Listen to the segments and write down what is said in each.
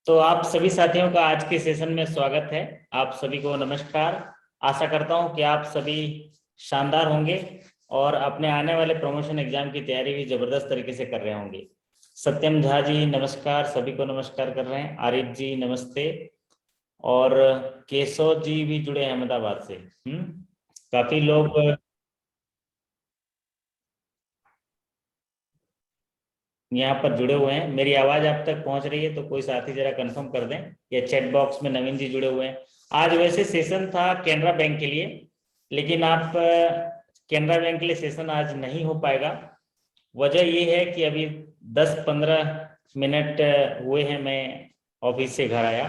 तो आप सभी साथियों का आज के सेशन में स्वागत है। आप सभी को नमस्कार। आशा करता हूं कि आप सभी शानदार होंगे और अपने आने वाले प्रमोशन एग्जाम की तैयारी भी जबरदस्त तरीके से कर रहे होंगे। सत्यम झा जी नमस्कार, सभी को नमस्कार कर रहे हैं। आरिफ जी नमस्ते। और केशव जी भी जुड़े हैं अहमदाबाद से। काफी लोग यहाँ पर जुड़े हुए हैं। मेरी आवाज आप तक पहुंच रही है तो कोई साथी जरा कंफर्म कर दें। या चैट बॉक्स में नवीन जी जुड़े हुए हैं। आज वैसे सेशन था कैनरा बैंक के लिए, लेकिन आप कैनरा बैंक के लिए सेशन आज नहीं हो पाएगा। वजह ये है कि अभी 10-15 मिनट हुए हैं मैं ऑफिस से घर आया,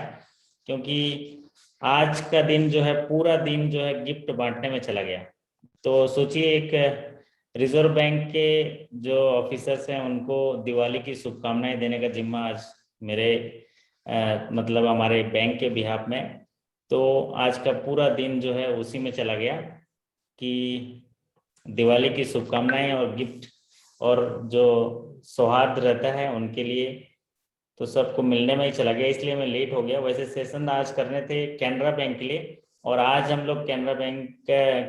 क्योंकि आज का दिन जो है पूरा दिन जो है गिफ्ट बांटने में चला गया। तो सोचिए, एक रिजर्व बैंक के जो ऑफिसर्स हैं उनको दिवाली की शुभकामनाएं देने का जिम्मा आज मेरे मतलब हमारे बैंक के बिहाफ में। तो आज का पूरा दिन जो है उसी में चला गया कि दिवाली की शुभकामनाएं और गिफ्ट और जो सौहार्द रहता है उनके लिए तो सबको मिलने में ही चला गया, इसलिए मैं लेट हो गया। वैसे सेशन आज करने थे कैनरा बैंक के लिए, और आज हम लोग कैनरा बैंक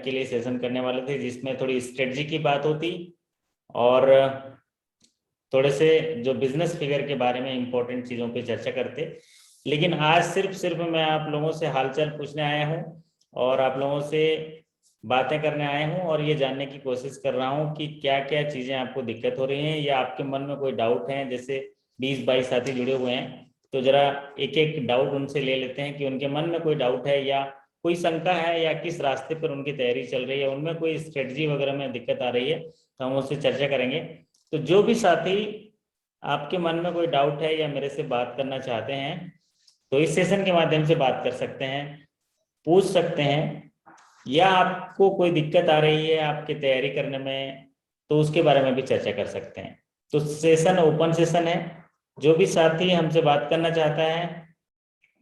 के लिए सेशन करने वाले थे जिसमें थोड़ी स्ट्रेटजी की बात होती और थोड़े से जो बिजनेस फिगर के बारे में इंपॉर्टेंट चीज़ों पे चर्चा करते। लेकिन आज सिर्फ मैं आप लोगों से हालचाल पूछने आया हूँ और आप लोगों से बातें करने आया हूँ और ये जानने की कोशिश कर रहा हूँ कि क्या क्या चीज़ें आपको दिक्कत हो रही हैं या आपके मन में कोई डाउट है। जैसे 20-22 साथी जुड़े हुए हैं तो जरा एक एक डाउट उनसे ले लेते हैं कि उनके मन में कोई डाउट है या कोई शंका है या किस रास्ते पर उनकी तैयारी चल रही है, उनमें कोई स्ट्रेटजी वगैरह में दिक्कत आ रही है तो हम उससे चर्चा करेंगे। तो जो भी साथी आपके मन में कोई डाउट है या मेरे से बात करना चाहते हैं तो इस सेशन के माध्यम से बात कर सकते हैं, पूछ सकते हैं, या आपको कोई दिक्कत आ रही है आपकी तैयारी करने में तो उसके बारे में भी चर्चा कर सकते हैं। तो सेशन ओपन सेशन है, जो भी साथी हमसे बात करना चाहता है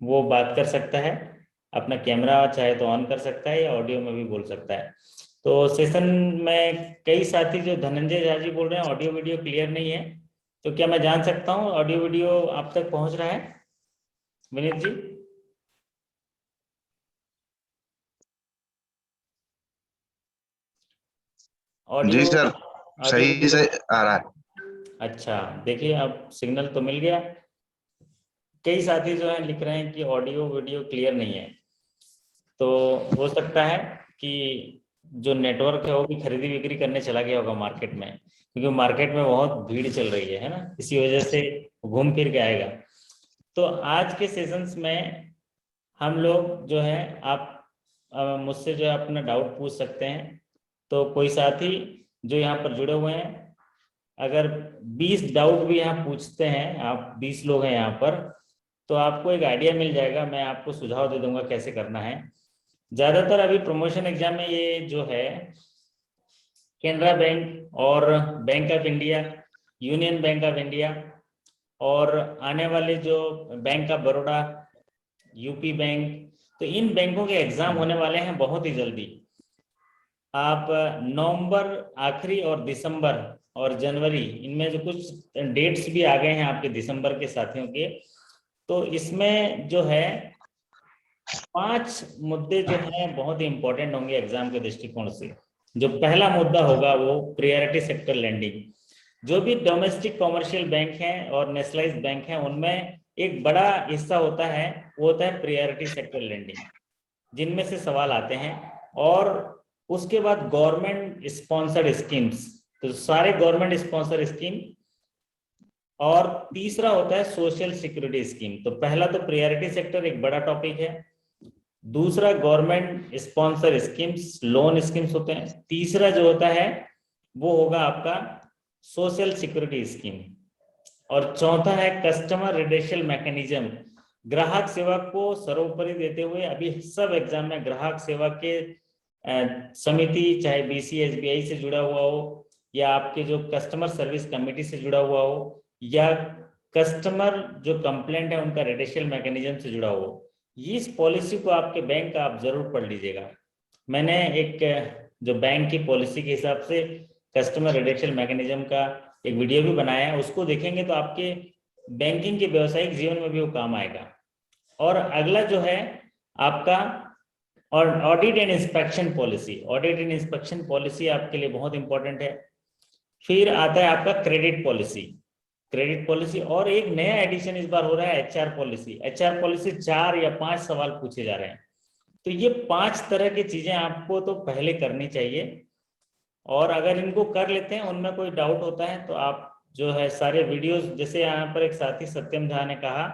वो बात कर सकता है। अपना कैमरा चाहे तो ऑन कर सकता है या ऑडियो में भी बोल सकता है। तो सेशन में कई साथी जो धनंजय झा जी बोल रहे हैं ऑडियो वीडियो क्लियर नहीं है, तो क्या मैं जान सकता हूँ ऑडियो वीडियो आप तक पहुंच रहा है विनीत जी? जी ऑडियो सर, ऑडियो सही वीडियो। से आ रहा है। अच्छा, देखिए अब सिग्नल तो मिल गया। कई साथी जो है लिख रहे हैं कि ऑडियो वीडियो क्लियर नहीं है, तो हो सकता है कि जो नेटवर्क है वो भी खरीदी बिक्री करने चला गया होगा मार्केट में, क्योंकि मार्केट में बहुत भीड़ चल रही है ना, इसी वजह से घूम फिर के आएगा। तो आज के सेशंस में हम लोग जो है आप मुझसे जो है अपना डाउट पूछ सकते हैं। तो कोई साथी जो यहाँ पर जुड़े हुए हैं अगर 20 डाउट भी यहाँ पूछते हैं, आप 20 लोग हैं यहाँ पर, तो आपको एक आइडिया मिल जाएगा। मैं आपको सुझाव दे दूंगा कैसे करना है। ज्यादातर अभी प्रमोशन एग्जाम में ये जो है कैनरा बैंक और bank of India, union bank of India और आने वाले जो bank of Baroda, UP bank, तो इन बैंकों के एग्जाम होने वाले हैं बहुत ही जल्दी। आप नवंबर आखिरी और दिसंबर और जनवरी, इनमें जो कुछ डेट्स भी आ गए हैं आपके दिसंबर के साथियों के, तो इसमें जो है 5 मुद्दे जो हैं बहुत ही इंपॉर्टेंट होंगे एग्जाम के दृष्टिकोण से। जो पहला मुद्दा होगा वो प्रायोरिटी सेक्टर लैंडिंग। जो भी डोमेस्टिक कॉमर्शियल बैंक हैं और नेशनलाइज्ड बैंक हैं उनमें एक बड़ा हिस्सा होता है, वो होता है प्रायोरिटी सेक्टर लैंडिंग, जिनमें से सवाल आते हैं। और उसके बाद गवर्नमेंट स्पॉन्सर्ड स्कीम्स, तो सारे गवर्नमेंट स्पॉन्सर स्कीम। और तीसरा होता है सोशल सिक्योरिटी स्कीम। तो पहला तो प्रायोरिटी सेक्टर एक बड़ा टॉपिक है, दूसरा government sponsor schemes, loan schemes होते हैं, तीसरा जो होता है वो होगा आपका सोशल सिक्योरिटी स्कीम, और चौथा है कस्टमर रिलेशन मैकेनिज्म। ग्राहक सेवा को सर्वोपरि देते हुए अभी सब एग्जाम में ग्राहक सेवा के समिति, चाहे BCSBI से जुड़ा हुआ हो या आपके जो कस्टमर सर्विस कमेटी से जुड़ा हुआ हो या कस्टमर जो कंप्लेंट है उनका रिलेशन मैकेनिज्म से जुड़ा हो, इस पॉलिसी को आपके बैंक का आप जरूर पढ़ लीजिएगा। मैंने एक जो बैंक की पॉलिसी के हिसाब से कस्टमर रिलेशन मैकेनिज्म का एक वीडियो भी बनाया है, उसको देखेंगे तो आपके बैंकिंग के व्यवसायिक जीवन में भी वो काम आएगा। और अगला जो है आपका और audit and inspection policy. Audit and inspection policy आपके लिए बहुत इंपॉर्टेंट है। फिर आता है आपका क्रेडिट पॉलिसी। क्रेडिट पॉलिसी और एक नया एडिशन इस बार हो रहा है एचआर पॉलिसी। एचआर पॉलिसी 4 या 5 सवाल पूछे जा रहे हैं। तो ये 5 तरह की चीजें आपको तो पहले करनी चाहिए, और अगर इनको कर लेते हैं, उनमें कोई डाउट होता है तो आप जो है सारे वीडियोस, जैसे यहाँ पर एक साथी सत्यम झा ने कहा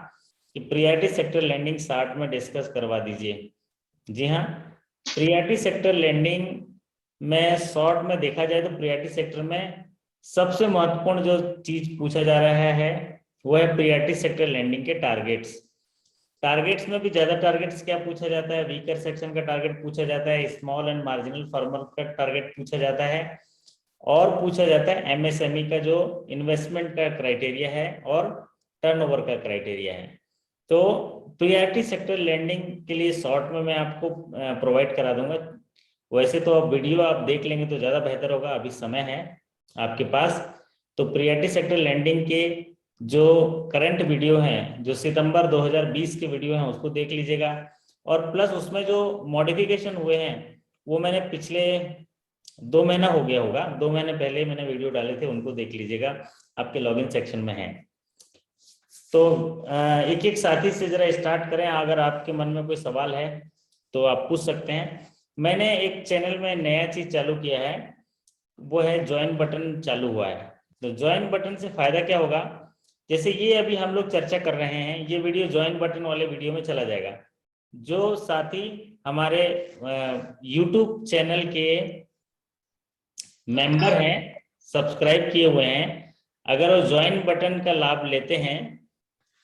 कि प्रियॉरिटी सेक्टर लैंडिंग शार्ट में डिस्कस करवा दीजिए। जी हाँ, प्रियॉरिटी सेक्टर लैंडिंग में शॉर्ट में देखा जाए तो प्रियॉरिटी सेक्टर में सबसे महत्वपूर्ण जो चीज पूछा जा रहा है वो है प्रियॉरिटी सेक्टर लैंडिंग के टारगेट्स। टारगेट्स में भी ज्यादा टारगेट्स क्या पूछा जाता है, वीकर सेक्शन का टारगेट पूछा जाता है, स्मॉल एंड मार्जिनल फार्मर का टारगेट पूछा जाता है, और पूछा जाता है एमएसएमई का जो इन्वेस्टमेंट का क्राइटेरिया है और टर्नओवर का क्राइटेरिया है। तो प्रियॉरिटी सेक्टर लैंडिंग के लिए शॉर्ट में मैं आपको प्रोवाइड करा दूंगा। वैसे तो अब वीडियो आप देख लेंगे तो ज्यादा बेहतर होगा, अभी समय है आपके पास। तो प्रियॉरिटी सेक्टर लैंडिंग के जो करंट वीडियो हैं, जो सितंबर 2020 के वीडियो हैं, उसको देख लीजिएगा। और प्लस उसमें जो मॉडिफिकेशन हुए हैं वो मैंने पिछले 2 महीना हो गया होगा, 2 महीने पहले मैंने वीडियो डाले थे, उनको देख लीजिएगा, आपके लॉगिन सेक्शन में है। तो एक एक साथी से जरा स्टार्ट करें। अगर आपके मन में कोई सवाल है तो आप पूछ सकते हैं। मैंने एक चैनल में नया चीज चालू किया है, वो है ज्वाइन बटन चालू हुआ है। तो ज्वाइन बटन से फायदा क्या होगा, जैसे ये अभी हम लोग चर्चा कर रहे हैं, ये वीडियो ज्वाइन बटन वाले वीडियो में चला जाएगा। जो साथी हमारे यूट्यूब चैनल के मेंबर हैं, सब्सक्राइब किए हुए हैं, अगर वो ज्वाइन बटन का लाभ लेते हैं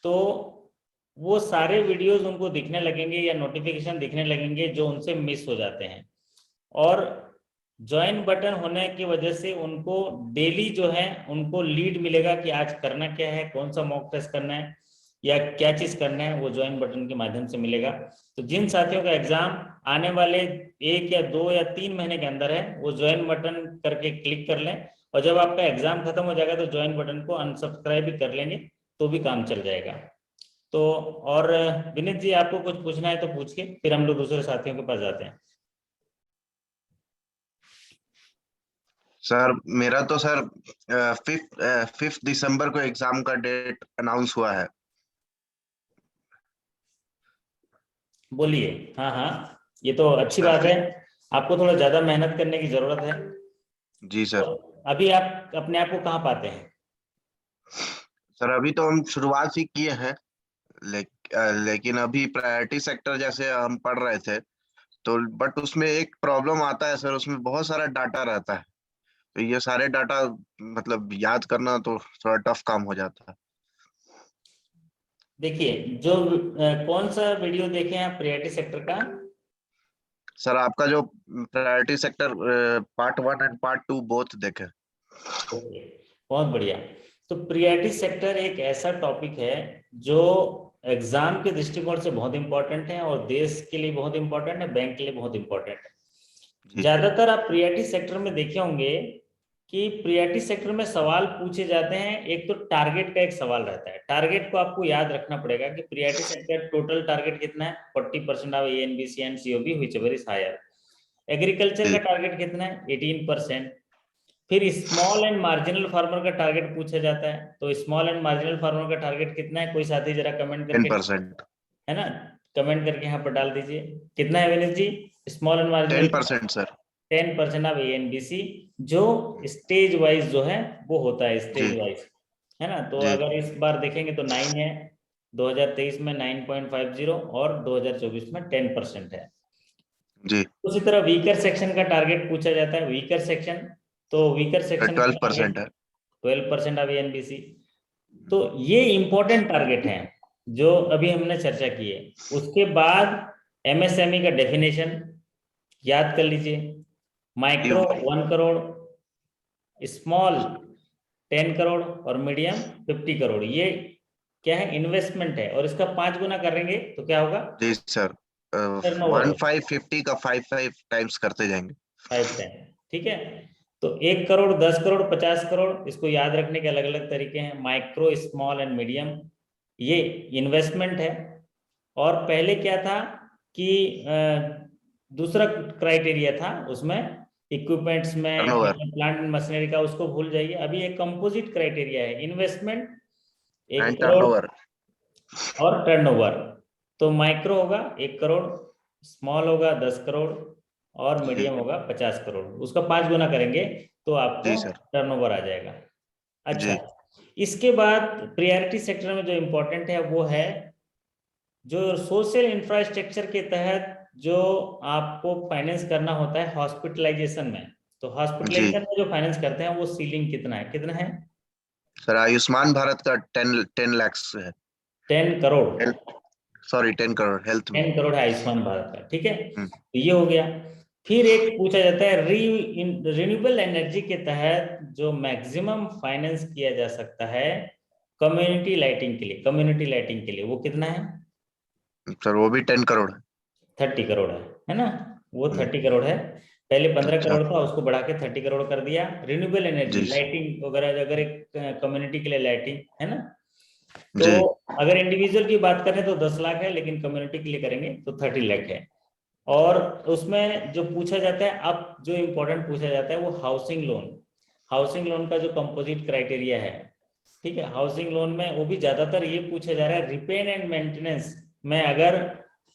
तो वो सारे वीडियोस उनको दिखने लगेंगे या नोटिफिकेशन दिखने लगेंगे जो उनसे मिस हो जाते हैं। और ज्वाइन बटन होने की वजह से उनको डेली जो है उनको लीड मिलेगा कि आज करना क्या है, कौन सा मॉक टेस्ट करना है या क्या चीज करना है, वो ज्वाइन बटन के माध्यम से मिलेगा। तो जिन साथियों का एग्जाम आने वाले 1 या 2 या 3 महीने के अंदर है, वो ज्वाइन बटन करके क्लिक कर लें, और जब आपका एग्जाम खत्म हो जाएगा तो ज्वाइन बटन को अनसब्सक्राइब भी कर लेंगे तो भी काम चल जाएगा। तो और विनीत जी, आपको कुछ पूछना है तो पूछिए, फिर हम लोग दूसरे साथियों के पास जाते हैं। सर मेरा तो सर 5 दिसंबर को एग्जाम का डेट अनाउंस हुआ है। बोलिए। हाँ हाँ, ये तो अच्छी बात है, आपको थोड़ा ज्यादा मेहनत करने की जरूरत है। जी तो सर। अभी आप अपने आप को कहाँ पाते हैं? सर अभी तो हम शुरुआत ही किए हैं, लेकिन अभी प्रायोरिटी सेक्टर जैसे हम पढ़ रहे थे, तो बट उसमें एक प्रॉब्लम आता है सर, उसमें बहुत सारा डाटा रहता है। तो ये सारे डाटा मतलब याद करना तो थोड़ा टफ काम हो जाता है। देखिए, जो कौन सा वीडियो देखे हैं आप प्रियॉरिटी सेक्टर का? सर आपका जो priority sector part 1 and part 2 both देखे। ओके, बहुत बढ़िया। तो प्रियॉरिटी सेक्टर एक ऐसा टॉपिक है जो एग्जाम के दृष्टिकोण से बहुत इंपॉर्टेंट है और देश के लिए बहुत इंपॉर्टेंट है, बैंक के लिए बहुत इंपॉर्टेंट है। जी ज्यादातर आप प्रियॉरिटी सेक्टर में देखे होंगे कि प्रियॉरिटी सेक्टर में सवाल पूछे जाते हैं। एक तो टारगेट का एक सवाल रहता है, टारगेट को आपको याद रखना पड़ेगा कि प्रियॉरिटी सेक्टर टोटल टारगेट कितना है, 40% of ANBC and COB whichever is higher. Agriculture का जी। टारगेट कितना है, 18%। फिर स्मॉल एंड मार्जिनल फार्मर का टारगेट पूछा जाता है, तो स्मॉल एंड मार्जिनल फार्मर का टारगेट कितना है, कोई साथी जरा कमेंट करके, 10%। है ना, कमेंट करके यहाँ पर डाल दीजिए कितना है Vineet ji, small and marginal. 10% sir. 10% of ANBC, जो स्टेज वाइज जो है वो होता है, जी स्टेज वाइज, है ना। तो जी अगर इस बार देखेंगे तो 9 है, 2023 में 9.50 और 2024 में 10% है। जी। उसी तरह वीकर सेक्शन का टारगेट पूछा जाता है, वीकर सेक्शन, तो वीकर सेक्शन का 12% टारगेट है। 12% ऑफ एएनबीसी। तो ये इंपॉर्टेंट टारगेट हैं जो अभी हमने चर्चा की है। उसके बाद एमएसएमई का डेफिनेशन याद कर लीजिए, माइक्रो 1 करोड़, स्मॉल 10 करोड़ और मीडियम 50 करोड़। ये क्या है, इन्वेस्टमेंट है, और इसका 5 गुना करेंगे तो क्या होगा, जी सर। टर्नओवर वन होगा, फाइव 50 का 5 टाइम्स करते जाएंगे। 5 टाइम। ठीक है, तो 1 करोड़, 10 करोड़, 50 करोड़, इसको याद रखने के अलग अलग तरीके हैं। माइक्रो, स्मॉल एंड मीडियम, ये इन्वेस्टमेंट है। और पहले क्या था कि दूसरा क्राइटेरिया था उसमें, इक्विपमेंट्स में, टर्नओवर प्लांट एंड मशीनरी का, उसको भूल जाइए। अभी एक कंपोजिट क्राइटेरिया है, इन्वेस्टमेंट 1 एंड करोड़ टर्नओवर। और टर्नओवर। तो माइक्रो होगा 1 करोड़, स्मॉल होगा 10 करोड़ और जी मीडियम होगा 50 करोड़। उसका 5 गुना करेंगे तो आपको जी सर। टर्नओवर आ जाएगा। अच्छा, जी इसके बाद प्रायोरिटी सेक्टर में जो इम्पोर्टेंट है वो है जो सोशल इंफ्रास्ट्रक्चर के तहत जो आपको फाइनेंस करना होता है हॉस्पिटलाइजेशन में। तो जी हॉस्पिटलाइजेशन में जो फाइनेंस करते हैं वो सीलिंग कितना है, कितना है? सर, आयुष्मान भारत का 10 lakhs है। 10 करोड़। सॉरी, 10 करोड़ हेल्थ में। 10 करोड़ है आयुष्मान भारत का, ठीक है। हम्म, तो ये हो गया। फिर एक पूछा जाता है रिन्यूएबल एनर्जी के तहत जो मैक्सिमम फाइनेंस किया जा सकता है कम्युनिटी लाइटिंग के लिए, कम्युनिटी लाइटिंग के लिए, वो कितना है? सर वो भी 10 करोड़ है। 30 करोड़ है ना? वो हम्म, 30 करोड़ है। पहले 15 करोड़ अच्छा। था, उसको बढ़ा के 30 करोड़ कर दिया। रिन्यूएबल एनर्जी जी लाइटिंग वगैरह, अगर एक कम्युनिटी के लिए लाइटिंग है ना, तो जी अगर इंडिविजुअल की बात करें तो 10 लाख है, लेकिन कम्युनिटी के लिए करेंगे तो 30 लाख है। और उसमें जो पूछा जाता है, अब जो इम्पोर्टेंट पूछा जाता है वो हाउसिंग लोन। हाउसिंग लोन का जो कंपोजिट क्राइटेरिया है, ठीक है, हाउसिंग लोन में वो भी ज्यादातर ये पूछा जा रहा है रिपेयर एंड मेंटेनेंस में। अगर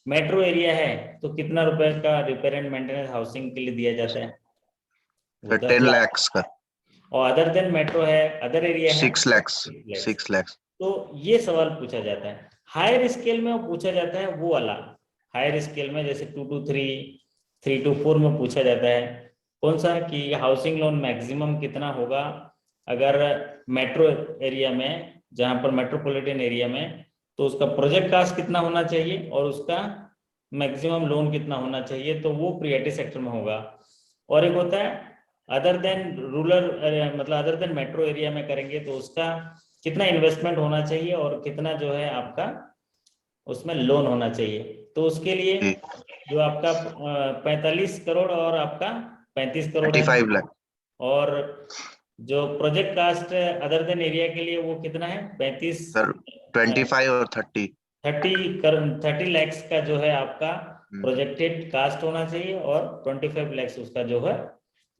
मेट्रो एरिया है तो कितना रुपए का रिपेयर एंड मेंटेनेंस हाउसिंग के लिए दिया जाता है? वो सर, 10 लाख। 10 lakhs का और अदर देन मेट्रो है, अदर एरिया है, 6 lakhs। 6 लाख। 6 lakhs। तो ये सवाल पूछा जाता है। हायर स्केल में वो पूछा जाता है वो वाला, हायर स्केल में जैसे 2 to 3, 3 to 4 में पूछा जाता है कौन सा, कि हाउसिंग लोन मैक्सिमम कितना होगा अगर मेट्रो एरिया में, जहां पर मेट्रोपॉलिटन एरिया में, तो उसका प्रोजेक्ट कास्ट कितना होना चाहिए और उसका मैक्सिमम लोन कितना होना चाहिए, तो वो प्रायोरिटी सेक्टर में होगा। और एक होता है अदर देन रूरल, मतलब अदर देन मेट्रो एरिया में करेंगे तो उसका कितना इन्वेस्टमेंट होना चाहिए और कितना जो है आपका उसमें लोन होना चाहिए। तो उसके लिए जी जो आपका 45 करोड़ और आपका 35 करोड़ है। 35 lakhs। और जो project cost other than area के लिए वो कितना है? 35, सर 25 और 30। 30 लैक्स का जो है आपका हम्म, प्रोजेक्टेड कास्ट होना चाहिए और 25 लैक्स उसका जो है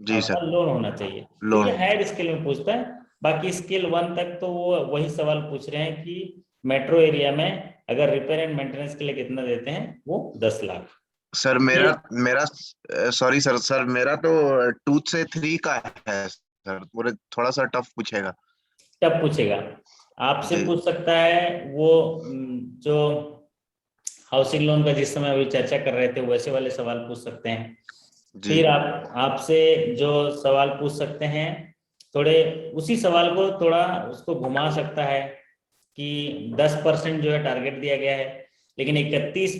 जी आपका सर। लोन होना चाहिए। तो ये लोन। हायर स्केल में पूछता है। बाकी स्केल 1 तक तो वो वही सवाल पूछ रहे हैं कि मेट्रो एरिया में अगर रिपेयर एंड मेंटेनेंस के लिए कितना देते हैं, वो 10 लाख। सर ये मेरा मेरा सॉरी सर, मेरा तो 2 से 3 का है सर। मुझे थोड़ा सा टफ पूछेगा। टफ पूछेगा, आपसे जी पूछ सकता है वो जो हाउसिंग लोन का जिस समय अभी चर्चा कर रहे थे वैसे वाले सवाल पूछ सकते हैं। जी फिर आप आपसे जो सवाल पूछ सकते हैं, थोड़े उसी सवाल को थोड़ा उसको घुमा सकता है कि 10% जो है टारगेट दिया गया है, लेकिन 31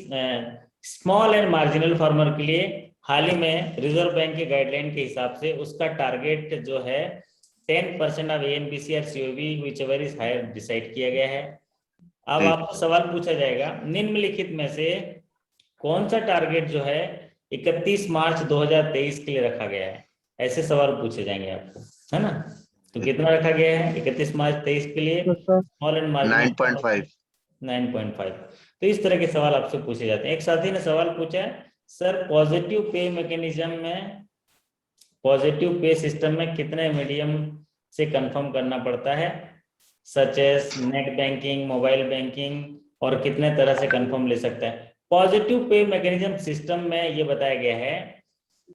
स्मॉल एंड मार्जिनल फार्मर के लिए हाल ही में रिजर्व बैंक के गाइडलाइन के हिसाब से उसका टारगेट जो है 10% ऑफ एएनबीसी और COB whichever is higher decide किया गया है। अब जी आपको सवाल पूछा जाएगा निम्नलिखित में से कौन सा टारगेट जो है 31 मार्च 2023 के लिए रखा गया है, ऐसे सवाल पूछे जाएंगे आपको, है ना। तो जी। कितना रखा गया है 31 मार्च 23 के लिए स्मॉल एंड मार्जिनल? 9.5। 9.5। तो इस तरह के सवाल आपसे पूछे जाते हैं। एक साथी ने सवाल पूछा है, सर पॉजिटिव पे मैकेनिज्म में, पॉजिटिव पे सिस्टम में कितने मीडियम से कंफर्म करना पड़ता है, such as net banking, mobile banking, और कितने तरह से कंफर्म ले सकता है? पॉजिटिव पे मैकेनिज्म सिस्टम में ये बताया गया है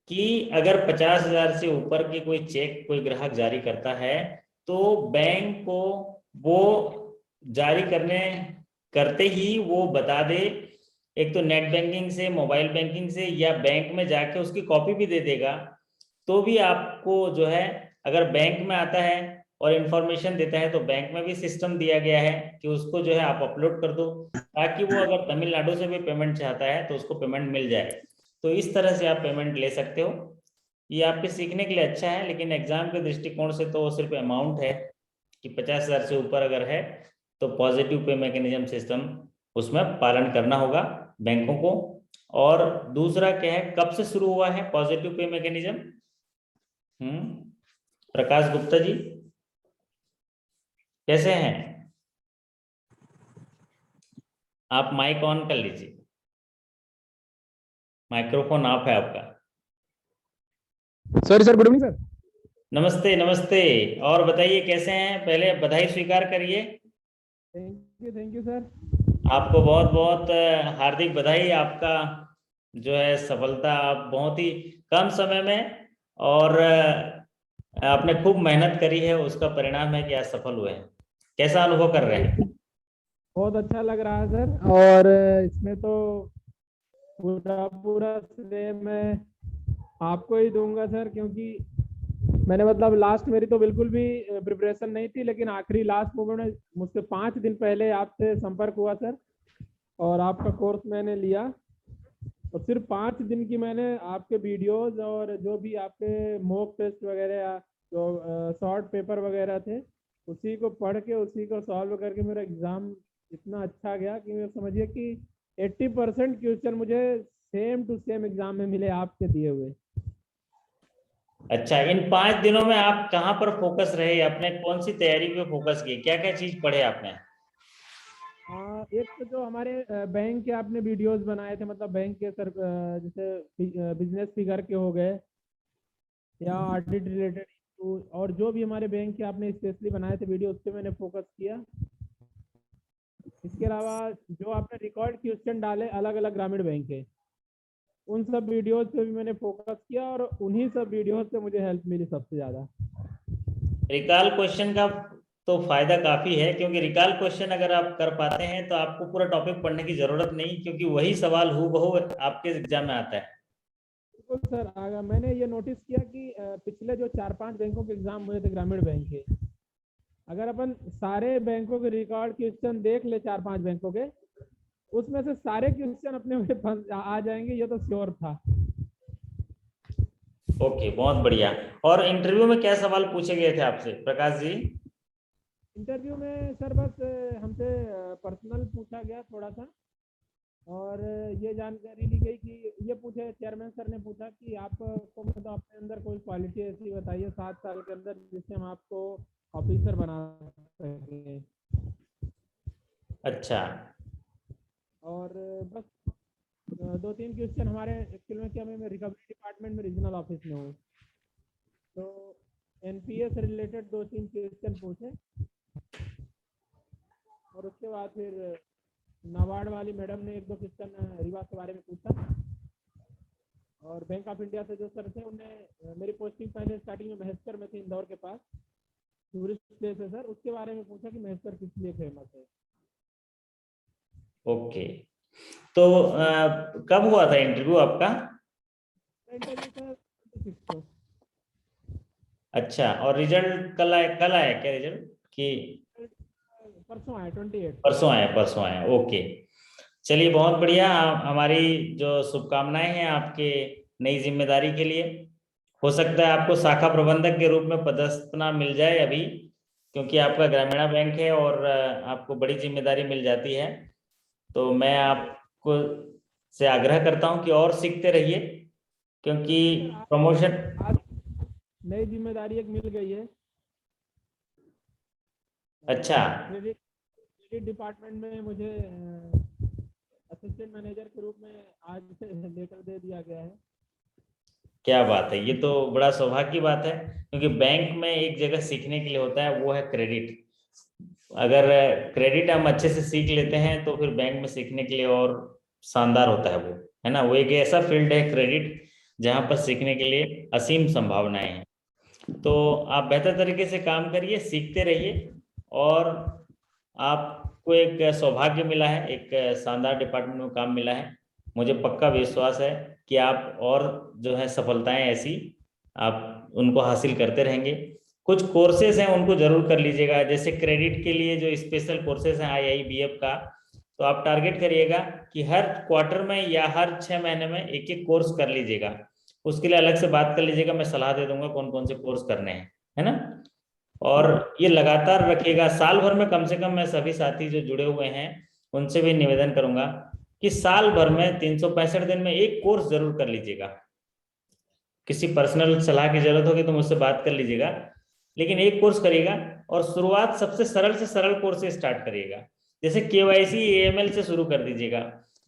कि अगर 50,000 से ऊपर की कोई चेक कोई ग्राहक जारी करता है तो बैंक को वो जारी करने करते ही वो बता दे, एक तो नेट बैंकिंग से, मोबाइल बैंकिंग से, या बैंक में जाके उसकी कॉपी भी दे देगा। तो भी आपको जो है, अगर बैंक में आता है और इंफॉर्मेशन देता है तो बैंक में भी सिस्टम दिया गया है कि उसको जो है आप अपलोड कर दो, ताकि वो अगर तमिलनाडु से भी पेमेंट चाहता है तो उसको पेमेंट मिल जाए। तो इस तरह से आप पेमेंट ले सकते हो। ये आपके सीखने के लिए अच्छा है, लेकिन एग्जाम के दृष्टिकोण से तो वो सिर्फ अमाउंट है कि 50,000 से ऊपर अगर है तो पॉजिटिव पे मैकेनिज्म सिस्टम उसमें पालन करना होगा बैंकों को। और दूसरा क्या है, कब से शुरू हुआ है positive pay mechanism? Prakash Gupta ji कैसे हैं? आप माइक ऑन कर लीजिए, माइक्रोफोन ऑफ है आपका। Sorry sir, good evening sir. नमस्ते नमस्ते। और बताइए कैसे हैं? पहले बधाई स्वीकार करिए। Thank you sir. आपको बहुत बहुत हार्दिक बधाई। आपका जो है सफलता, आप बहुत ही कम समय में और आपने खूब मेहनत करी है, उसका परिणाम है कि आज सफल हुए हैं। कैसा अनुभव कर रहे हैं? बहुत अच्छा लग रहा है सर, और इसमें तो पूरा पूरा श्रेय मैं आपको ही दूंगा सर, क्योंकि मैंने मतलब लास्ट मेरी तो बिल्कुल भी प्रिपरेशन नहीं थी, लेकिन आखिरी लास्ट मोमेंट में मुझसे 5 दिन पहले आपसे संपर्क हुआ सर, और आपका कोर्स मैंने लिया। और सिर्फ 5 दिन की मैंने आपके वीडियोस और जो भी आपके मॉक टेस्ट वगैरह, जो शॉर्ट पेपर वगैरह थे, उसी को पढ़ के उसी को सॉल्व करके मेरा एग्ज़ाम इतना अच्छा गया कि मैं समझिए कि 80% क्वेश्चन मुझे सेम टू सेम एग्जाम में मिले आपके दिए हुए। अच्छा, इन 5 दिनों में आप कहाँ पर फोकस रहे? आपने कौन सी तैयारी पे फोकस की? क्या क्या चीज पढ़े आपने? एक तो जो हमारे बैंक के आपने वीडियोस बनाए थे, मतलब बैंक के सर, जैसे बिजनेस फिगर के हो गए या ऑडिट रिलेटेड इशू, और जो भी हमारे बैंक के आपने स्पेशली बनाए थे वीडियो, उस पर मैंने फोकस किया। इसके अलावा जो आपने रिकॉर्ड क्वेश्चन डाले अलग अलग ग्रामीण बैंक के, उन सब वीडियोस पे भी मैंने फोकस किया, और उन्हीं सब वीडियोस से मुझे हेल्प मिली सबसे ज़्यादा। रिकॉल क्वेश्चन का तो फायदा काफी है, क्योंकि रिकॉल क्वेश्चन अगर आप कर पाते हैं तो आपको पूरा टॉपिक पढ़ने की जरूरत नहीं, क्योंकि वही सवाल हूबहू आपके एग्जाम में आता है। बिल्कुल सर, अगर मैंने ये नोटिस किया कि पिछले जो 4-5 बैंकों के एग्जाम हुए थे ग्रामीण बैंक के, अगर अपन सारे बैंकों के रिकॉर्ड क्वेश्चन देख ले 4-5 बैंकों के, उसमें से सारे क्वेश्चन अपने आ जाएंगे, ये तो श्योर था। ओके, बहुत बढ़िया। और इंटरव्यू में क्या सवाल पूछे गए थे आपसे प्रकाश जी? इंटरव्यू में सर बस हमसे पर्सनल पूछा गया थोड़ा सा, और ये जानकारी ली गई कि ये पूछे, चेयरमैन सर ने पूछा कि आपको मतलब अपने अंदर कोई क्वालिटी ऐसी बताइए 7 साल के अंदर जिससे हम आपको ऑफिसर बना सकें। अच्छा। और बस 2-3 क्वेश्चन हमारे एक्चुअल में क्या, मैं रिकवरी डिपार्टमेंट में रीजनल ऑफिस में हूँ, तो एनपीएस रिलेटेड 2-3 क्वेश्चन पूछे, और उसके बाद फिर नाबार्ड वाली मैडम ने 1-2 क्वेश्चन रीवा के बारे में पूछा, और बैंक ऑफ इंडिया से जो सर थे उन्हें, मेरी पोस्टिंग पहले स्टार्टिंग में महेश्वर में थी, इंदौर के पास, टूरिस्ट प्लेस है सर, उसके बारे में पूछा कि महेश्वर किस लिए फेमस है। ओके, तो कब हुआ था इंटरव्यू आपका? इंटरव्यू सर 26 को। अच्छा, और रिजल्ट कल आया? कल आया क्या रिजल्ट कि परसों आया 28। परसों आया? परसों आया, ओके। चलिए, बहुत बढ़िया। हमारी जो शुभकामनाएं हैं आपके नई जिम्मेदारी के लिए। हो सकता है आपको शाखा प्रबंधक के रूप में पदस्थना मिल जाए अभी, क्योंकि आपका ग्रामीण बैंक है और आपको बड़ी जिम्मेदारी मिल जाती है। तो मैं आपको से आग्रह करता हूं कि और सीखते रहिए, क्योंकि प्रमोशन। आज नई जिम्मेदारी एक मिल गई है। अच्छा। क्रेडिट डिपार्टमेंट में मुझे असिस्टेंट मैनेजर के रूप में आज से लेटर दे दिया गया है। क्या बात है, ये तो बड़ा सौभाग्य की बात है, क्योंकि बैंक में एक जगह सीखने के लिए होता है, वो है क्रेडिट। अगर क्रेडिट हम अच्छे से सीख लेते हैं तो फिर बैंक में सीखने के लिए और शानदार होता है वो, है ना। वो एक ऐसा फील्ड है क्रेडिट, जहां पर सीखने के लिए असीम संभावनाएं हैं। तो आप बेहतर तरीके से काम करिए, सीखते रहिए, और आपको एक सौभाग्य मिला है, एक शानदार डिपार्टमेंट में काम मिला है। मुझे पक्का विश्वास है कि आप और जो है सफलताएं ऐसी आप उनको हासिल करते रहेंगे। कुछ कोर्सेज हैं उनको जरूर कर लीजिएगा, जैसे क्रेडिट के लिए जो स्पेशल कोर्सेज हैं IIBF का, तो आप टारगेट करिएगा कि हर क्वार्टर में या हर 6 महीने में एक एक कोर्स कर लीजिएगा। उसके लिए अलग से बात कर लीजिएगा, मैं सलाह दे दूंगा कौन कौन से कोर्स करने हैं, है ना। और ये लगातार रखिएगा, साल भर में कम से कम। मैं सभी साथी जो जुड़े हुए हैं उनसे भी निवेदन करूंगा कि साल भर में 365 दिन में एक कोर्स जरूर कर लीजिएगा। किसी पर्सनल सलाह की जरूरत होगी तो मुझसे बात कर लीजिएगा, लेकिन एक कोर्स करिएगा और शुरुआत सबसे सरल कोर्स से स्टार्ट करिएगा। जैसे केवाईसी एएमएल से शुरू कर दीजिएगा,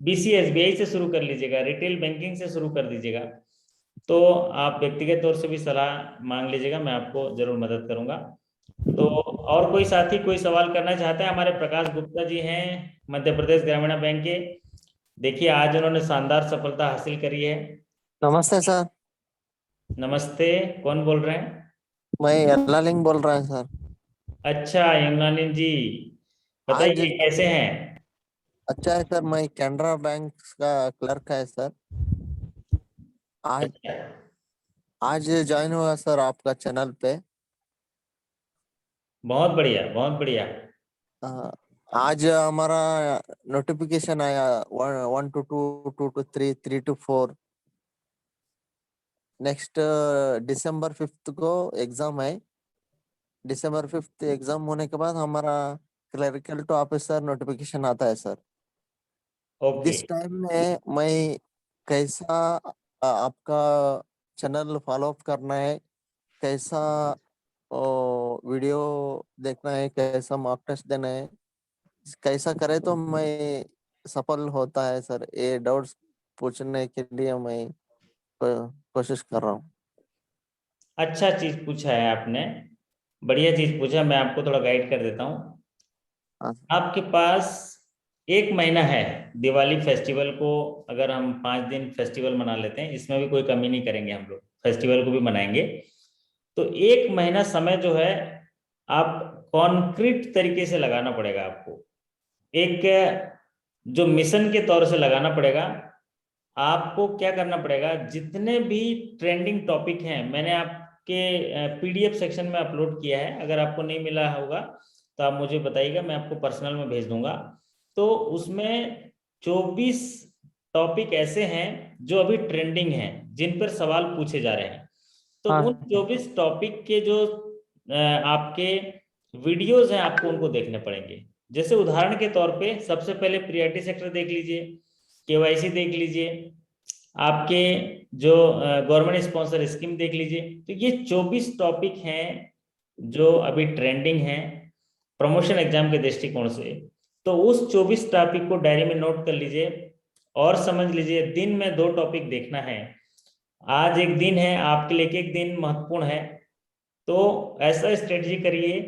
बीसीएसबीआई से शुरू कर लीजिएगा, रिटेल बैंकिंग से शुरू कर दीजिएगा। तो आप व्यक्तिगत तौर से भी सलाह मांग लीजिएगा, मैं आपको जरूर मदद करूंगा। तो और कोई साथी कोई सवाल करना चाहता है? हमारे प्रकाश गुप्ता जी हैं मध्य प्रदेश ग्रामीण बैंक के। देखिए आज उन्होंने शानदार सफलता हासिल करी है। नमस्ते सर। नमस्ते, कौन बोल रहे हैं? मैं यल्लालिंग बोल रहा हूँ सर। अच्छा यमुनालिन जी, बताइए आज कैसे हैं? अच्छा है सर, मैं कैनरा बैंक का क्लर्क है सर। आज अच्छा, आज ज्वाइन हुआ सर आपका चैनल पे। बहुत बढ़िया बहुत बढ़िया। आज हमारा नोटिफिकेशन आया 1 to 2, 2 to 3, 3 to 4। Next December 5th को एग्जाम है। December 5th एग्जाम होने के बाद हमारा क्लरिकल टू ऑफिसर नोटिफिकेशन आता है सर। ओके, दिस टाइम में मैं कैसा आपका चैनल फॉलो अप करना है, कैसा वीडियो देखना है, कैसा मॉक टेस्ट देना है, कैसा करे तो मैं सफल होता है सर, ये डाउट्स पूछने के लिए मैं कोशिश कर रहा हूँ। अच्छा चीज पूछा है आपने, बढ़िया चीज पूछा। मैं आपको थोड़ा गाइड कर देता हूँ। हाँ, आपके पास एक महीना है दिवाली फेस्टिवल को, अगर हम 5 दिन फेस्टिवल मना लेते हैं, इसमें भी कोई कमी नहीं करेंगे, हम लोग फेस्टिवल को भी मनाएंगे। तो एक महीना समय जो है आप कॉन्क्रीट तरीके से लगाना पड़ेगा आपको, एक जो मिशन के तौर से लगाना पड़ेगा। आपको क्या करना पड़ेगा, जितने भी ट्रेंडिंग टॉपिक हैं मैंने आपके पीडीएफ सेक्शन में अपलोड किया है, अगर आपको नहीं मिला होगा तो आप मुझे बताइएगा, मैं आपको पर्सनल में भेज दूंगा। तो उसमें 24 टॉपिक ऐसे हैं जो अभी ट्रेंडिंग हैं, जिन पर सवाल पूछे जा रहे हैं। तो हाँ। उन 24 टॉपिक के जो आपके वीडियोस हैं आपको उनको देखने पड़ेंगे। जैसे उदाहरण के तौर पे सबसे पहले प्रियॉरिटी सेक्टर देख लीजिए, केवाईसी देख लीजिए, आपके जो गवर्नमेंट स्पॉन्सर स्कीम देख लीजिए। तो ये 24 टॉपिक हैं जो अभी ट्रेंडिंग हैं प्रमोशन एग्जाम के दृष्टिकोण से। तो उस 24 टॉपिक को डायरी में नोट कर लीजिए और समझ लीजिए दिन में 2 टॉपिक देखना है। आज एक दिन है आपके लिए, एक दिन महत्वपूर्ण है। तो ऐसा स्ट्रेटजी करिए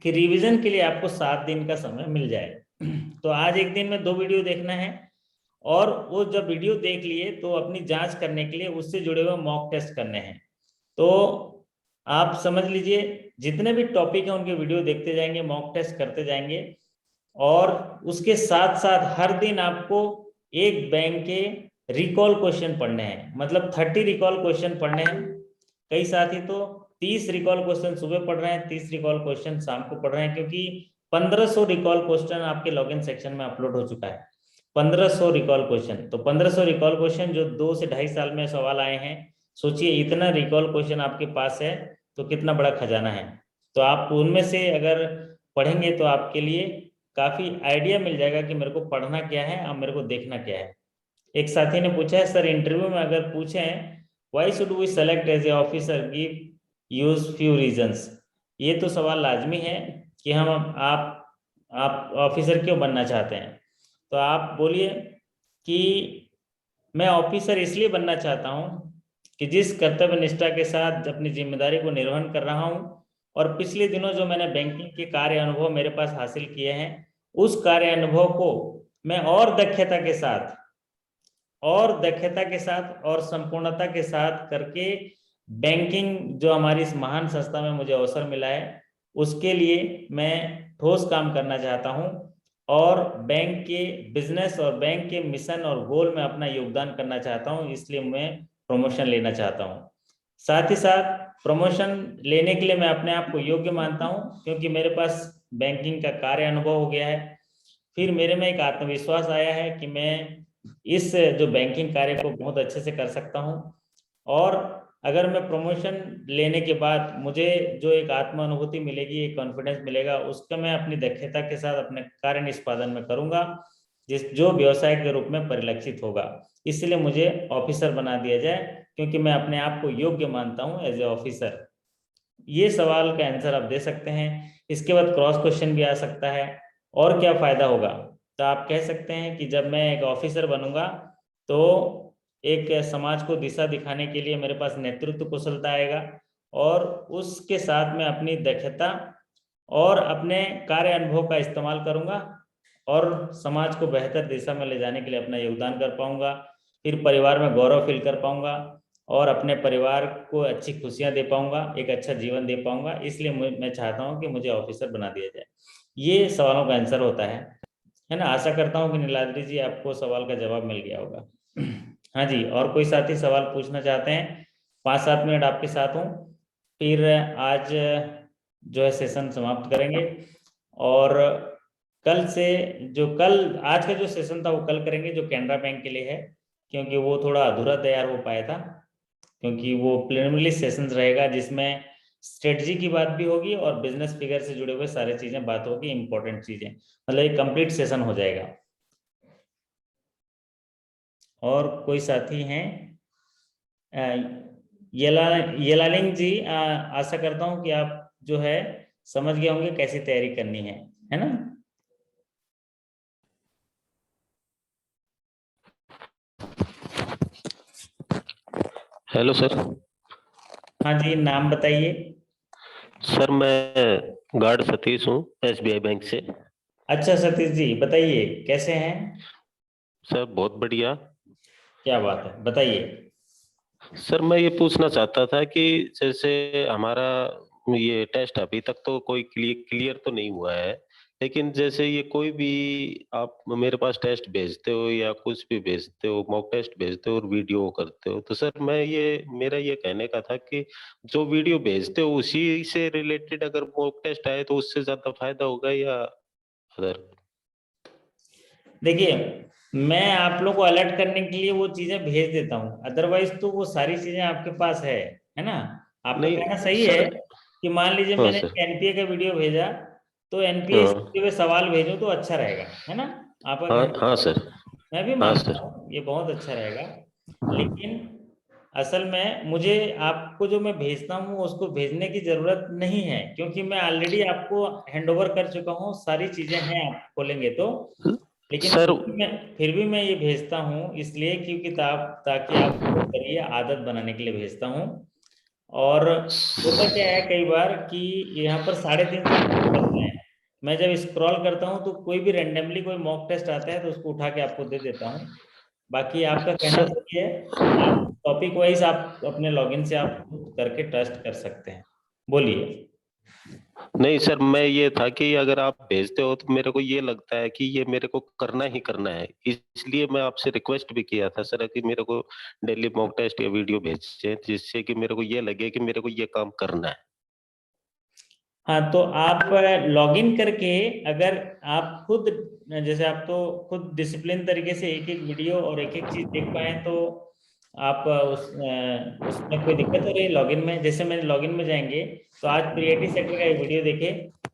कि रिवीजन के लिए आपको 7 दिन का समय मिल जाए। तो आज एक दिन में 2 वीडियो देखना है, और वो जब वीडियो देख लिए तो अपनी जांच करने के लिए उससे जुड़े हुए मॉक टेस्ट करने हैं। तो आप समझ लीजिए जितने भी टॉपिक हैं उनके वीडियो देखते जाएंगे, मॉक टेस्ट करते जाएंगे, और उसके साथ साथ हर दिन आपको एक बैंक के रिकॉल क्वेश्चन पढ़ने हैं, मतलब 30 रिकॉल क्वेश्चन पढ़ने हैं। कई साथी तो 30 रिकॉल क्वेश्चन सुबह पढ़ रहे हैं, 30 रिकॉल क्वेश्चन शाम को पढ़ रहे हैं, क्योंकि 1500 रिकॉल क्वेश्चन आपके लॉगिन सेक्शन में अपलोड हो चुका है। 1500 रिकॉल क्वेश्चन, तो 1500 रिकॉल क्वेश्चन जो 2 से 2.5 साल में सवाल आए हैं, सोचिए इतना रिकॉल क्वेश्चन आपके पास है तो कितना बड़ा खजाना है। तो आप उनमें से अगर पढ़ेंगे तो आपके लिए काफी आइडिया मिल जाएगा कि मेरे को पढ़ना क्या है और मेरे को देखना क्या है। एक साथी ने पूछा है, सर इंटरव्यू में अगर पूछे why should we select as a officer, give use few reasons. ये तो सवाल लाजमी है कि हम आप ऑफिसर क्यों बनना चाहते हैं। तो आप बोलिए कि मैं ऑफिसर इसलिए बनना चाहता हूं कि जिस कर्तव्य निष्ठा के साथ अपनी जिम्मेदारी को निर्वहन कर रहा हूं, और पिछले दिनों जो मैंने बैंकिंग के कार्य अनुभव मेरे पास हासिल किए हैं, उस कार्य अनुभव को मैं और दक्षता के साथ और संपूर्णता के साथ करके बैंकिंग जो हमारी इस महान संस्था में मुझे अवसर मिला है, उसके लिए मैं ठोस काम करना चाहता हूं, और बैंक के बिजनेस और बैंक के मिशन और गोल में अपना योगदान करना चाहता हूं, इसलिए मैं प्रमोशन लेना चाहता हूं। साथ ही साथ प्रमोशन लेने के लिए मैं अपने आप को योग्य मानता हूं, क्योंकि मेरे पास बैंकिंग का कार्य अनुभव हो गया है। फिर मेरे में एक आत्मविश्वास आया है कि मैं इस जो बैंकिंग कार्य को बहुत अच्छे से कर सकता हूं, और अगर मैं प्रमोशन लेने के बाद मुझे जो एक आत्म अनुभूति मिलेगी, एक कॉन्फिडेंस मिलेगा, उसका मैं अपनी दक्षता के साथ अपने कार्य निष्पादन में करूंगा, जो व्यवसाय के रूप में परिलक्षित होगा। इसलिए मुझे ऑफिसर बना दिया जाए, क्योंकि मैं अपने आप को योग्य मानता हूं एज ए ऑफिसर। ये सवाल का आंसर आप दे सकते हैं। इसके बाद क्रॉस क्वेश्चन भी आ सकता है। और क्या फायदा होगा, तो आप कह सकते हैं कि जब मैं एक ऑफिसर बनूंगा तो एक समाज को दिशा दिखाने के लिए मेरे पास नेतृत्व कुशलता आएगा, और उसके साथ में अपनी दक्षता और अपने कार्य अनुभव का इस्तेमाल करूंगा और समाज को बेहतर दिशा में ले जाने के लिए अपना योगदान कर पाऊंगा। फिर परिवार में गौरव फील कर पाऊंगा और अपने परिवार को अच्छी खुशियां दे पाऊंगा, एक अच्छा जीवन दे पाऊंगा। इसलिए मैं चाहता हूं कि मुझे ऑफिसर बना दिया जाए। ये सवालों का आंसर होता है ना। आशा करता हूं कि नीलाद्री जी आपको सवाल का जवाब मिल गया होगा। हाँ जी, और कोई साथी सवाल पूछना चाहते हैं? 5-7 मिनट आपके साथ हूँ, फिर आज जो है सेशन समाप्त करेंगे। और कल से आज का जो सेशन था वो कल करेंगे, जो कैनरा बैंक के लिए है, क्योंकि वो थोड़ा अधूरा तैयार हो पाया था। क्योंकि वो प्रिलिमिनरी सेशंस रहेगा जिसमें स्ट्रेटजी की बात भी होगी और बिजनेस फिगर से जुड़े हुए सारे चीजें बात होगी, इंपॉर्टेंट चीजें, मतलब एक कंप्लीट सेशन हो जाएगा। और कोई साथी हैं? येलालिंग जी, आशा करता हूं कि आप जो है समझ गए होंगे कैसी तैयारी करनी है ना। Hello sir. हाँ जी, नाम बताइए। सर मैं गार्ड सतीश हूँ, SBI बैंक से। अच्छा सतीश जी, बताइए कैसे हैं? सर बहुत बढ़िया। क्या बात है, बताइए। सर मैं ये पूछना चाहता था कि जैसे हमारा ये टेस्ट अभी तक तो कोई क्लियर तो नहीं हुआ है, लेकिन जैसे ये कोई भी आप मेरे पास टेस्ट भेजते हो या कुछ भी भेजते हो, मॉक टेस्ट भेजते हो और वीडियो करते हो, तो सर मेरा ये कहने का था कि जो वीडियो भेजते हो उसी से रिलेटेड अगर मॉक टेस्ट आए तो उससे ज्यादा फायदा होगा या अदर? देखिए, मैं आप लोग को अलर्ट करने के लिए वो चीजें भेज देता हूँ, अदरवाइज तो वो सारी चीजें आपके पास है ना। आपका नहीं कहना सही सर। है कि मान लीजिए हाँ मैंने सर। एनपीए का वीडियो भेजा तो एनपीए से हाँ जुड़े हुए सवाल भेजूं तो अच्छा रहेगा, है ना। आपका हाँ कहना हाँ सही है। सर। मैं भी हाँ मानता सर। हूँ ये बहुत अच्छा रहेगा, लेकिन असल में मुझे आपको जो मैं भेजता हूँ उसको भेजने की जरूरत नहीं है, क्योंकि मैं ऑलरेडी आपको हैंड ओवर कर चुका हूँ, सारी चीजें हैं, आप खोलेंगे तो। लेकिन सर फिर भी मैं ये भेजता हूँ इसलिए क्योंकि ताकि आप उसको करिए, आदत बनाने के लिए भेजता हूँ। और होता क्या है कई बार कि यहाँ पर 3:30 मिनट बच रहे हैं, मैं जब स्क्रॉल करता हूँ तो कोई भी रेंडमली कोई मॉक टेस्ट आता है तो उसको उठा के आपको दे देता हूँ। बाकी आपका कहना सर सही है, आप टॉपिक वाइज आप अपने लॉगिन से आप खुद करके टेस्ट कर सकते हैं। बोलिए। नहीं सर, मैं ये था कि अगर आप भेजते हो तो मेरे को ये लगता है कि ये मेरे को करना ही करना है, इसलिए मैं आपसे रिक्वेस्ट भी किया था सर कि मेरे को डेली मॉक टेस्ट या वीडियो भेजिए, जिससे कि मेरे को ये लगे कि मेरे को ये काम करना है। हाँ, तो आप लॉगिन करके अगर आप खुद, जैसे आप तो खुद डिसिप्लिन तरीके से एक एक वीडियो और एक एक चीज देख पाए तो आप उसमें कोई दिक्कत हो रही है लॉगिन में? जैसे मैंने लॉगिन में जाएंगे तो आज प्रियरिटी सेक्टर का एक वीडियो देखे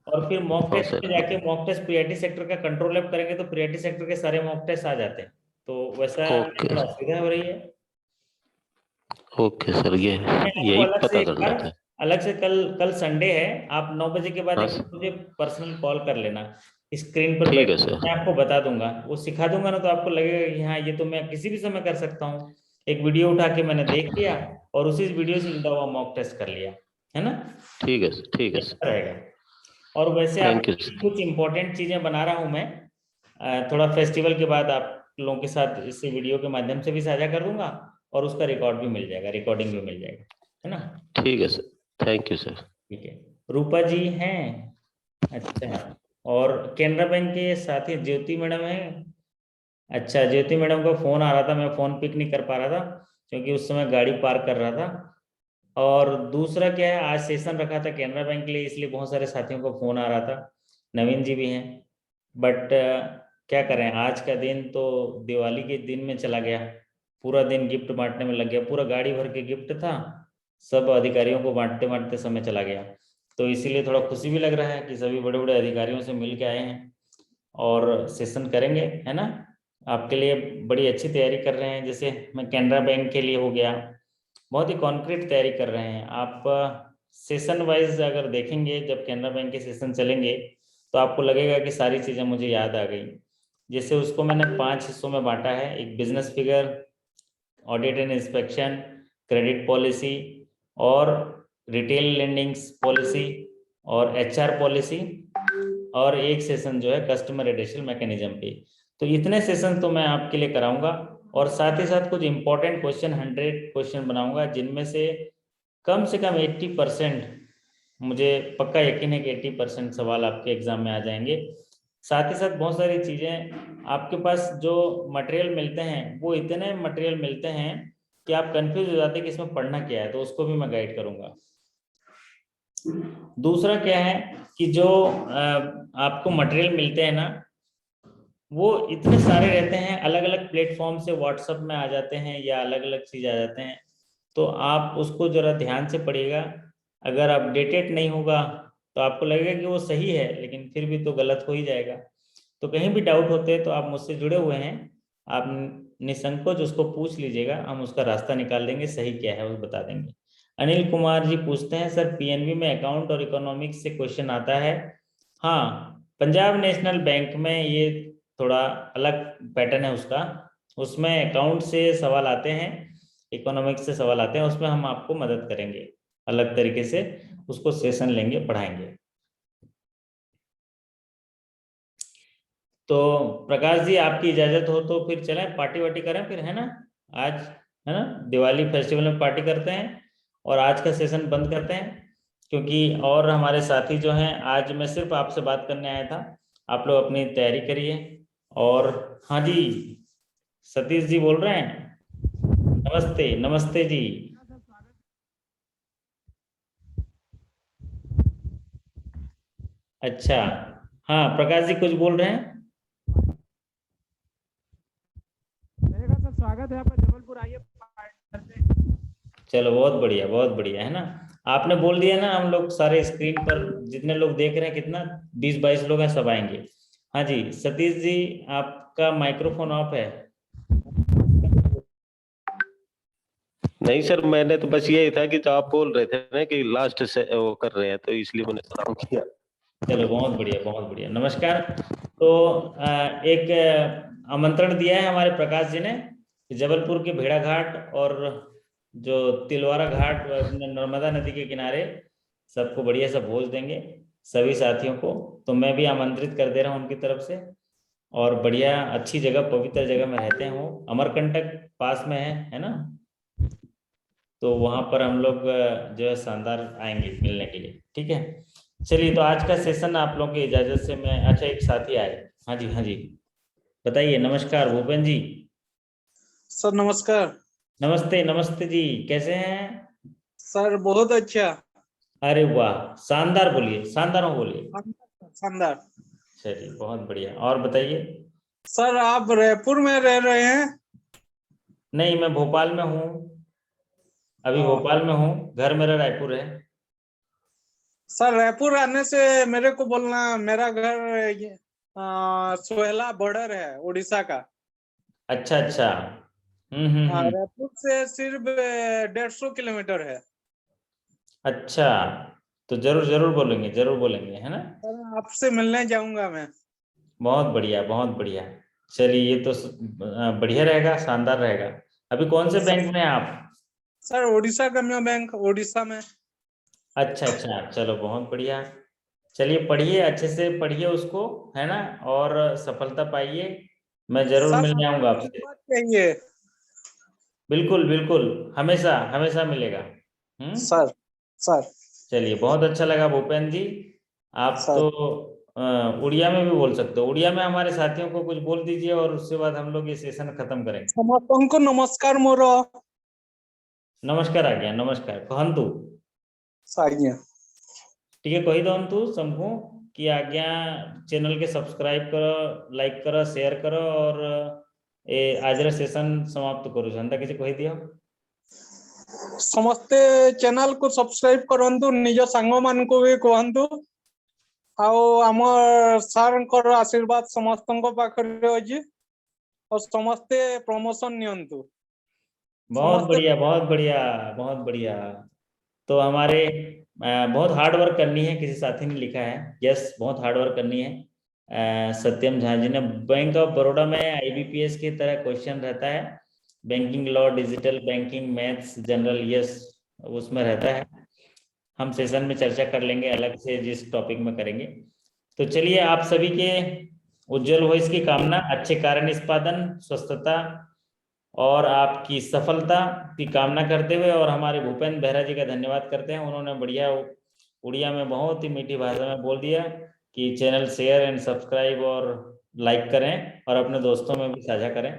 और फिर मॉक हाँ टेस्ट सर। में जाके मॉक टेस्ट प्रियरिटी सेक्टर का कंट्रोल एफ करेंगे तो प्रियरिटी सेक्टर के सारे मॉक टेस्ट आ जाते हैं। तो वैसा ओके। थोड़ा असुविधा हो रही है। ओके सर, ये मैं आपको यही अलग से पता एक करना बार, था। अलग से कल कल संडे है, आप 9 बजे के बाद हाँ एक सर। बार मुझे पर्सनल कॉल कर लेना। स्क्रीन पर ठीक बैठ है के सर। मैं आपको बता दूंगा, वो सिखा दूंगा ना, तो आपको लगेगा कि हाँ ये तो मैं किसी भी समय कर सकता हूँ। एक वीडियो उठा के मैंने देख लिया और उसी वीडियो से जुड़ा हुआ मॉक टेस्ट कर लिया, है ना। ठीक है सर। ठीक है ये सर। अच्छा रहेगा। और वैसे थैंक आपके यू लिए सर। कुछ इंपॉर्टेंट चीजें बना रहा हूँ मैं, थोड़ा फेस्टिवल के बाद आप लोगों के साथ इसे वीडियो के माध्यम से भी साझा कर दूंगा और उसका रिकॉर्ड भी मिल जाएगा, रिकॉर्डिंग भी मिल जाएगा, है ना। ठीक है सर। Thank you sir. ठीक है। रूपा जी हैं? अच्छा। और कैनरा बैंक के साथी ज्योति मैडम है? अच्छा, ज्योति मैडम का फोन आ रहा था, मैं फोन पिक नहीं कर पा रहा था क्योंकि उस समय गाड़ी पार्क कर रहा था। और दूसरा क्या है, आज सेशन रखा था कैनरा बैंक के लिए, इसलिए बहुत सारे साथियों को फोन आ रहा था। नवीन जी भी हैं, बट क्या करें, आज का दिन तो दिवाली के दिन में चला गया। पूरा दिन गिफ्ट बांटने में लग गया, पूरा गाड़ी भर के गिफ्ट था, सब अधिकारियों को बांटते बांटते समय चला गया। तो इसीलिए थोड़ा खुशी भी लग रहा है कि सभी बड़े बड़े अधिकारियों से मिल के आए हैं और सेशन करेंगे, है ना। आपके लिए बड़ी अच्छी तैयारी कर रहे हैं, जैसे मैं कैनरा बैंक के लिए हो गया, बहुत ही कॉन्क्रीट तैयारी कर रहे हैं आप। सेशन वाइज अगर देखेंगे, जब कैनरा बैंक के सेशन चलेंगे तो आपको लगेगा कि सारी चीज़ें मुझे याद आ गई। जैसे उसको मैंने 5 हिस्सों में बांटा है, एक business figure, audit and inspection, credit policy और रिटेल लेंडिंग्स पॉलिसी और एचआर पॉलिसी, और एक सेशन जो है कस्टमर एडेशन मैकेनिज्म पे। तो इतने सेशन तो मैं आपके लिए कराऊंगा, और साथ ही साथ कुछ इंपॉर्टेंट क्वेश्चन 100 क्वेश्चन बनाऊंगा, जिनमें से कम 80% मुझे पक्का यकीन है कि 80% सवाल आपके एग्जाम में आ जाएंगे। साथ ही साथ बहुत सारी चीज़ें आपके पास जो मटेरियल मिलते हैं, वो इतने मटेरियल मिलते हैं कि आप कंफ्यूज हो जाते हैं कि इसमें पढ़ना क्या है, तो उसको भी मैं गाइड करूंगा। दूसरा क्या है कि जो आपको मटेरियल मिलते हैं ना, वो इतने सारे रहते हैं, अलग अलग प्लेटफॉर्म से व्हाट्सएप में आ जाते हैं या अलग अलग चीज आ जाते हैं, तो आप उसको जरा ध्यान से पढ़िएगा। अगर अपडेटेड नहीं होगा तो आपको लगेगा कि वो सही है, लेकिन फिर भी तो गलत हो ही जाएगा। तो कहीं भी डाउट होते हैं तो आप मुझसे जुड़े हुए हैं, आप निसंकोच उसको पूछ लीजिएगा, हम उसका रास्ता निकाल देंगे, सही क्या है वो बता देंगे। अनिल कुमार जी पूछते हैं, सर पीएनबी में अकाउंट और इकोनॉमिक्स से क्वेश्चन आता है? हाँ, पंजाब नेशनल बैंक में ये थोड़ा अलग पैटर्न है उसका, उसमें अकाउंट से सवाल आते हैं, इकोनॉमिक्स से सवाल आते हैं, उसमें हम आपको मदद करेंगे अलग तरीके से, उसको सेशन लेंगे, पढ़ाएंगे। तो प्रकाश जी आपकी इजाजत हो तो फिर चलें, पार्टी वार्टी करें फिर, है ना? आज है ना, दिवाली फेस्टिवल में पार्टी करते हैं और आज का सेशन बंद करते हैं, क्योंकि और हमारे साथी जो हैं, आज मैं सिर्फ आपसे बात करने आया था। आप लोग अपनी तैयारी करिए। और हाँ जी, सतीश जी बोल रहे हैं, नमस्ते नमस्ते जी। अच्छा, हाँ प्रकाश जी कुछ बोल रहे हैं? मैंने कहा सर स्वागत है आपका, जबलपुर आइए पार्टी करते हैं। चलो बहुत बढ़िया है ना। आपने बोल दिया ना, हम लोग सारे स्क्रीन पर जितने लोग देख रहे हैं, कितना 20-22 लोग हैं, सब आएंगे। हाँ जी सतीश जी, आपका माइक्रोफोन ऑफ है। नहीं सर, मैंने तो बस यही था कि जो आप बोल रहे थे ना कि लास्ट से वो कर रहे हैं, तो इसलिए मैंने सलाम किया। चलो बहुत बढ़िया, नमस्कार। तो एक आमंत्रण दिया है हमारे प्रकाश जी ने, जबलपुर के भेड़ा घाट और जो तिलवारा घाट नर्मदा नदी के किनारे सबको बढ़िया सा भोज देंगे, सभी साथियों को। तो मैं भी आमंत्रित कर दे रहा हूँ उनकी तरफ से। और बढ़िया अच्छी जगह, पवित्र जगह में रहते हैं वो, अमरकंटक पास में है ना? तो वहां पर हम लोग जो है शानदार आएंगे मिलने के लिए, ठीक है? चलिए, तो आज का सेशन आप लोगों की इजाजत से मैं, अच्छा एक साथी आए, हाँ जी हाँ जी, बताइए। नमस्कार भूपेन जी। सर नमस्कार। नमस्ते नमस्ते जी, कैसे हैं? सर बहुत अच्छा। अरे वाह, शानदार, बोलिए शानदार हो, बोलिए। शानदार। चलिए बहुत बढ़िया, और बताइए। सर आप रायपुर में रह रहे हैं? नहीं, मैं भोपाल में हूँ, अभी भोपाल में हूँ, घर मेरा रायपुर है। सर रायपुर आने से मेरे को बोलना, मेरा घर सोहेला बॉर्डर है उड़ीसा का। अच्छा अच्छा, रायपुर से सिर्फ 150 किलोमीटर है। अच्छा, तो जरूर जरूर बोलेंगे, जरूर बोलेंगे, है ना? सर आपसे मिलने जाऊंगा मैं। बहुत बढ़िया बहुत बढ़िया। चलिए, ये तो बढ़िया रहेगा, शानदार रहेगा। अभी कौन से बैंक में हैं आप? सर उड़ीसा ग्राम्य बैंक, उड़ीसा में। अच्छा अच्छा, चलो बहुत बढ़िया। चलिए पढ़िए, अच्छे से पढ़िए उसको, है ना? और सफलता पाइए। मैं जरूर सर मिलने आऊंगा आपको आपसे। बात चाहिए। बिल्कुल बिल्कुल, हमेशा हमेशा मिलेगा। सर सर चलिए, बहुत अच्छा लगा भूपेन जी। आप सर तो उड़िया में भी बोल सकते हो, उड़िया में हमारे साथियों को कुछ बोल दीजिए, और उसके बाद हम लोग ये सेशन खत्म करेंगे। समस्तों नमस्कार मोर। नमस्कार आज्ञा, नमस्कार कहंतु। आज्ञा। ठीक है, कही दंतु समूह कि आज्ञा, चैनल के सब्सक्राइब करो, लाइक करो, शेयर करो, और ए आज सेशन समाप्त करू छंता किसी कही दियो। समस्ते चैनल को सब्सक्राइब करंतु, निज सांग मान को भी कहंतु। आउ हमर सर को आशीर्वाद समस्तों पाखरे अछि, और समस्ते प्रमोशन नियंतु। बहुत समस्ते बढ़िया बहुत बढ़िया बहुत बढ़िया। तो हमारे बहुत हार्ड वर्क करनी है, किसी साथी ने लिखा है, यस बहुत हार्ड वर्क करनी है। सत्यम झा जी ने, बैंक ऑफ बड़ौदा में IBPS की तरह क्वेश्चन रहता है, banking law, digital banking, maths, general, yes उसमें रहता है। हम सेशन में चर्चा कर लेंगे अलग से जिस टॉपिक में करेंगे। तो चलिए, आप सभी के उज्जवल भविष्य की कामना, अच्छे कार्य निष्पादन, स्वस्थता और आपकी सफलता की कामना करते हुए, और हमारे भूपेंद्र बेहरा जी का धन्यवाद करते हैं, उन्होंने बढ़िया उड़िया में बहुत ही मीठी भाषा में बोल दिया कि चैनल शेयर एंड सब्सक्राइब और लाइक करें और अपने दोस्तों में भी साझा करें।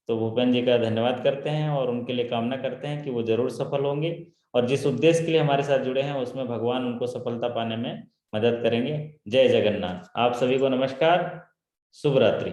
तो भूपेंद्र जी का धन्यवाद करते हैं और उनके लिए कामना करते हैं कि वो जरूर सफल होंगे, और जिस उद्देश्य के लिए हमारे साथ जुड़े हैं उसमें भगवान उनको सफलता पाने में मदद करेंगे। जय जगन्नाथ। आप सभी को नमस्कार, शुभ रात्रि।